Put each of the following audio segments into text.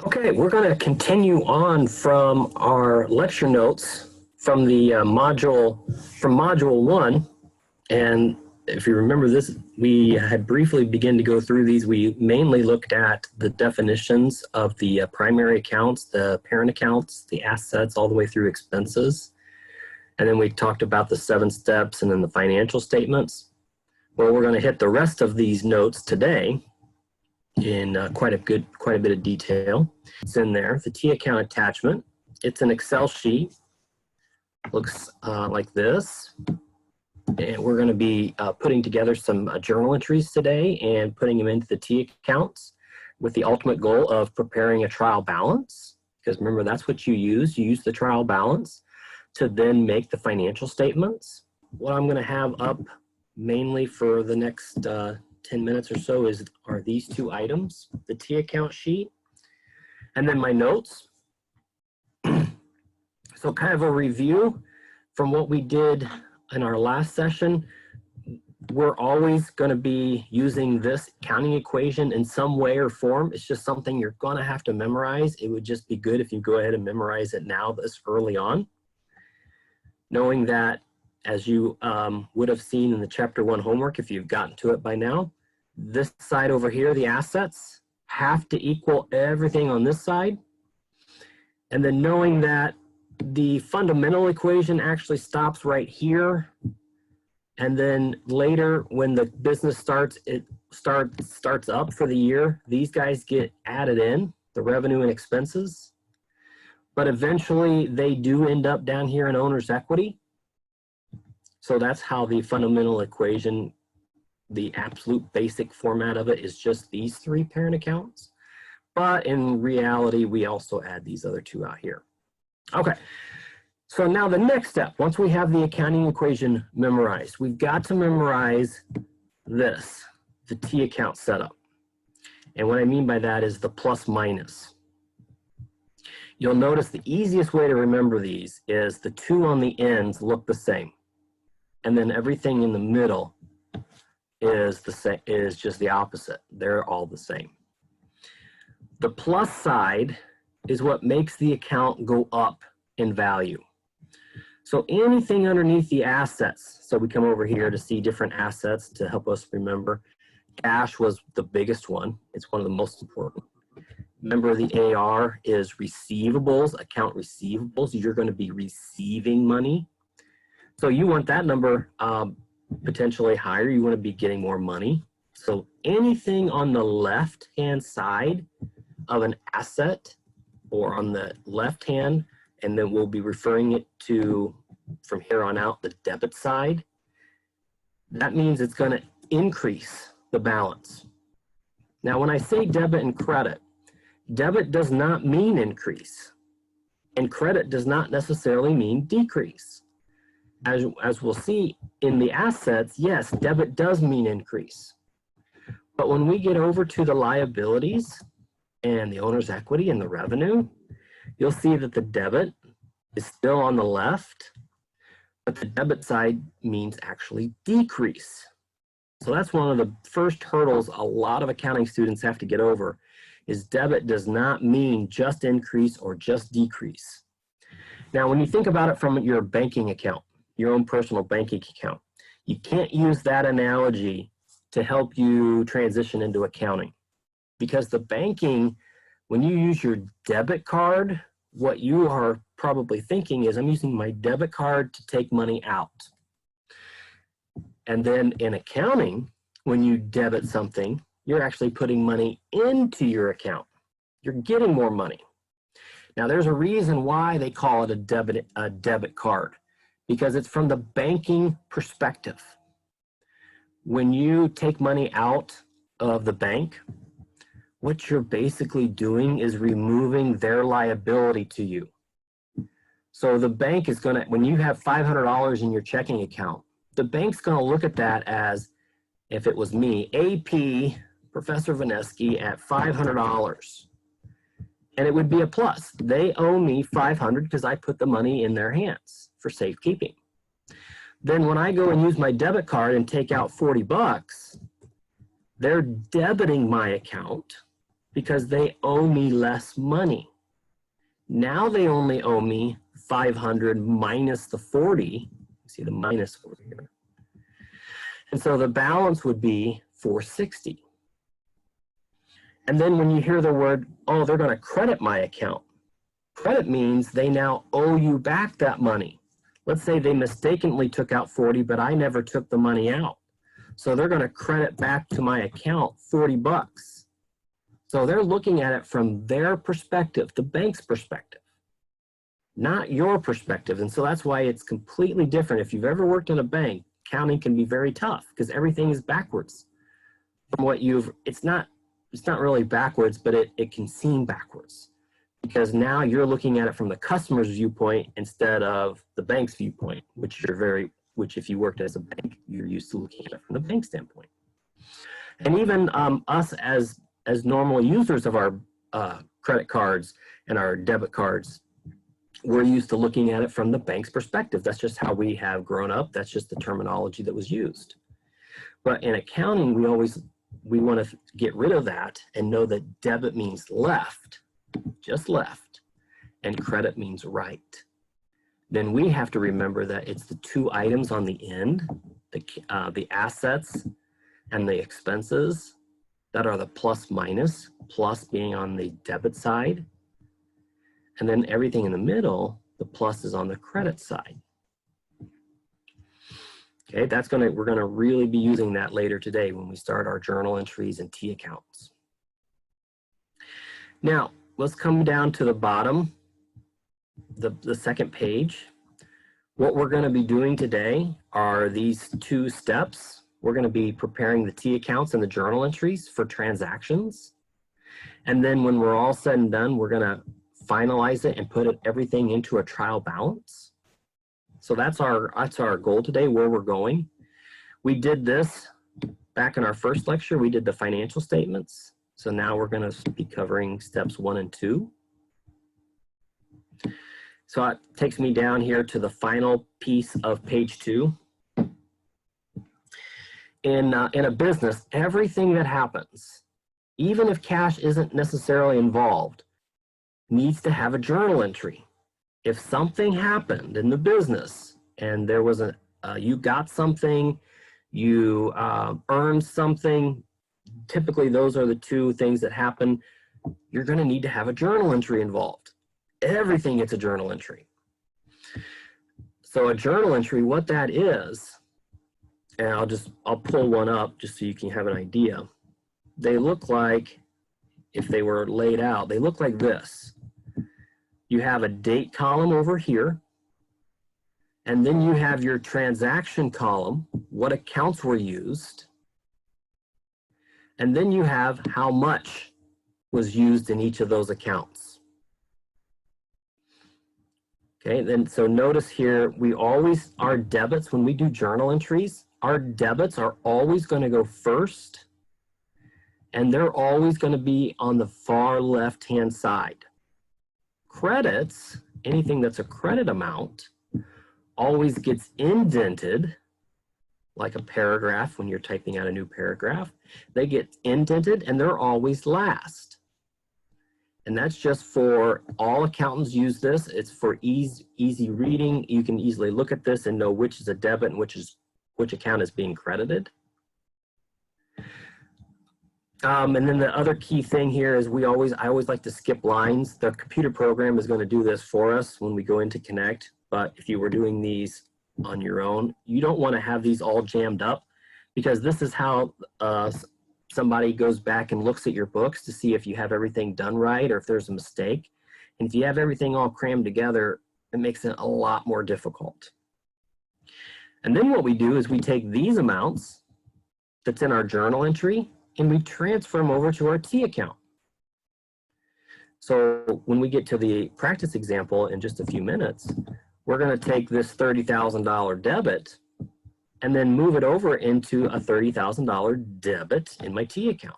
Okay, we're going to continue on from our lecture notes from the module 1. And if you remember this, we had briefly begun to go through these. We mainly looked at the definitions of the primary accounts, the parent accounts, the assets, all the way through expenses. And then we talked about the 7 steps and then the financial statements. Well, we're going to hit the rest of these notes today in quite a bit of detail. It's in there, the T account attachment. It's an Excel sheet, looks like this. And we're going to be putting together some journal entries today and putting them into the T accounts with the ultimate goal of preparing a trial balance. Because remember, that's what you use. You use the trial balance to then make the financial statements. What I'm going to have up mainly for the next 10 minutes or so are these 2 items, the T account sheet, and then my notes. So kind of a review from what we did in our last session. We're always going to be using this counting equation in some way or form. It's just something you're going to have to memorize. It would just be good if you go ahead and memorize it now this early on, knowing that, as you would have seen in the chapter 1 homework, if you've gotten to it by now, this side over here, the assets, have to equal everything on this side. And then knowing that the fundamental equation actually stops right here. And then later when the business starts, it starts up for the year, these guys get added in, the revenue and expenses. But eventually they do end up down here in owner's equity. So that's how the fundamental equation, the absolute basic format of it, is just these 3 parent accounts. But in reality, we also add these other 2 out here. Okay, so now the next step, once we have the accounting equation memorized, we've got to memorize this, the T account setup. And what I mean by that is the plus minus. You'll notice the easiest way to remember these is the 2 on the ends look the same. And then everything in the middle is just the opposite. They're all the same. The plus side is what makes the account go up in value. So anything underneath the assets, so we come over here to see different assets to help us remember. Cash was the biggest one. It's one of the most important. Remember, the AR is receivables, account receivables. You're going to be receiving money. So you want that number potentially higher. You want to be getting more money. So anything on the left-hand side of an asset, or on the left hand, and then we'll be referring it to, from here on out, the debit side, that means it's going to increase the balance. Now, when I say debit and credit, debit does not mean increase, and credit does not necessarily mean decrease. As we'll see in the assets, yes, debit does mean increase. But when we get over to the liabilities and the owner's equity and the revenue, you'll see that the debit is still on the left, but the debit side means actually decrease. So that's one of the first hurdles a lot of accounting students have to get over, is debit does not mean just increase or just decrease. Now, when you think about it from your banking account, your own personal banking account, you can't use that analogy to help you transition into accounting. Because the banking, when you use your debit card, what you are probably thinking is, I'm using my debit card to take money out. And then in accounting, when you debit something, you're actually putting money into your account. You're getting more money. Now, there's a reason why they call it a debit card, because it's from the banking perspective. When you take money out of the bank, what you're basically doing is removing their liability to you. So the bank is going to, when you have $500 in your checking account, the bank's going to look at that as, if it was me, AP Professor Vanesky at $500. And it would be a plus. They owe me $500 because I put the money in their hands for safekeeping. Then when I go and use my debit card and take out $40, they're debiting my account, because they owe me less money. Now they only owe me 500 minus the 40. See the minus 40 here. And so the balance would be 460. And then when you hear the word, oh, they're going to credit my account. Credit means they now owe you back that money. Let's say they mistakenly took out 40, but I never took the money out. So they're going to credit back to my account 40 bucks. So they're looking at it from their perspective, the bank's perspective, not your perspective. And so that's why it's completely different. If you've ever worked in a bank, accounting can be very tough because everything is backwards from what it's not really backwards, but it can seem backwards because now you're looking at it from the customer's viewpoint instead of the bank's viewpoint, which if you worked as a bank, you're used to looking at it from the bank standpoint. And even us as normal users of our credit cards and our debit cards, we're used to looking at it from the bank's perspective. That's just how we have grown up. That's just the terminology that was used. But in accounting, we want to get rid of that and know that debit means left, just left, and credit means right. Then we have to remember that it's the two items on the end, the assets and the expenses, that are the plus minus, plus being on the debit side. And then everything in the middle, the plus is on the credit side. Okay, we're gonna really be using that later today when we start our journal entries and T accounts. Now, let's come down to the bottom, the second page. What we're gonna be doing today are these two steps. We're going to be preparing the T accounts and the journal entries for transactions. And then when we're all said and done, we're going to finalize it and put everything into a trial balance. So that's our goal today, where we're going. We did this back in our first lecture. We did the financial statements. So now we're going to be covering steps 1 and 2. So it takes me down here to the final piece of page 2. In a business, everything that happens, even if cash isn't necessarily involved, needs to have a journal entry. If something happened in the business and there was you got something, you earned something, typically those are the two things that happen, you're going to need to have a journal entry involved. Everything gets a journal entry. So a journal entry, what that is, and I'll pull one up just so you can have an idea. They look like, if they were laid out, they look like this. You have a date column over here, and then you have your transaction column, what accounts were used, and then you have how much was used in each of those accounts. Okay, then so notice here, our debits, when we do journal entries, our debits are always going to go first, and they're always going to be on the far left-hand side. Credits, anything that's a credit amount, always gets indented, like a paragraph when you're typing out a new paragraph. They get indented, and they're always last. And that's just for, all accountants use this. It's for easy reading. You can easily look at this and know which is a debit and which account is being credited. And then the other key thing here is I always like to skip lines. The computer program is going to do this for us when we go into Connect, but if you were doing these on your own, you don't want to have these all jammed up, because this is how somebody goes back and looks at your books to see if you have everything done right or if there's a mistake. And if you have everything all crammed together, it makes it a lot more difficult. And then what we do is we take these amounts that's in our journal entry and we transfer them over to our T account. So when we get to the practice example in just a few minutes, we're going to take this $30,000 debit and then move it over into a $30,000 debit in my T account.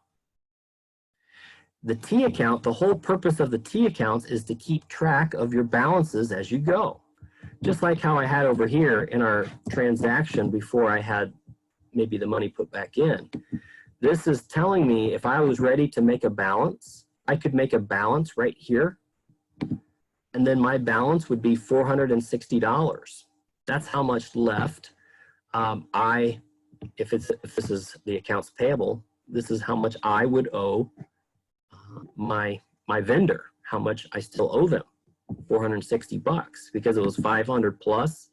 The T account, the whole purpose of the T accounts is to keep track of your balances as you go. Just like how I had over here in our transaction before I had maybe the money put back in. This is telling me if I was ready to make a balance, I could make a balance right here, and then my balance would be $460. That's how much left if this is the accounts payable, this is how much I would owe my vendor, how much I still owe them, $460, because it was 500 plus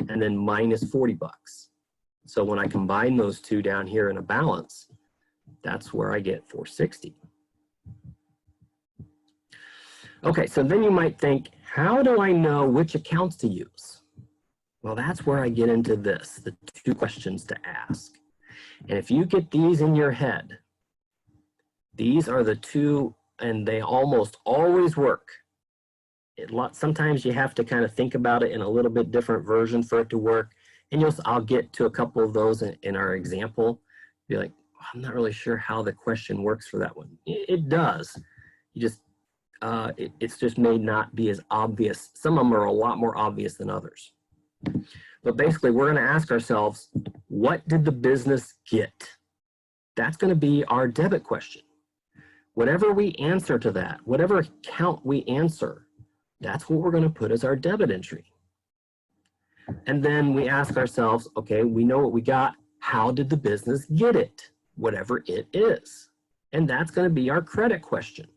and then minus 40 bucks. So when I combine those two down here in a balance, that's where I get 460. Okay, so then you might think, how do I know which accounts to use? Well, that's where I get into this, the two questions to ask. And if you get these in your head, these are the two, and they almost always work. Sometimes you have to kind of think about it in a little bit different version for it to work. And I'll get to a couple of those in our example. Be like, I'm not really sure how the question works for that one. It does. You just, it's just may not be as obvious. Some of them are a lot more obvious than others. But basically, we're going to ask ourselves, what did the business get? That's going to be our debit question. Whatever we answer to that, whatever account we answer, that's what we're going to put as our debit entry. And then we ask ourselves, okay, we know what we got. How did the business get it? Whatever it is. And that's going to be our credit question.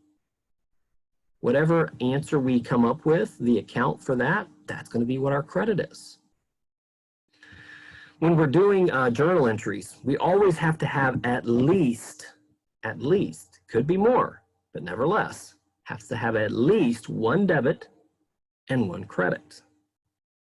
Whatever answer we come up with, the account for that, that's going to be what our credit is. When we're doing journal entries, we always have to have at least, could be more, but nevertheless, has to have at least one debit and one credit.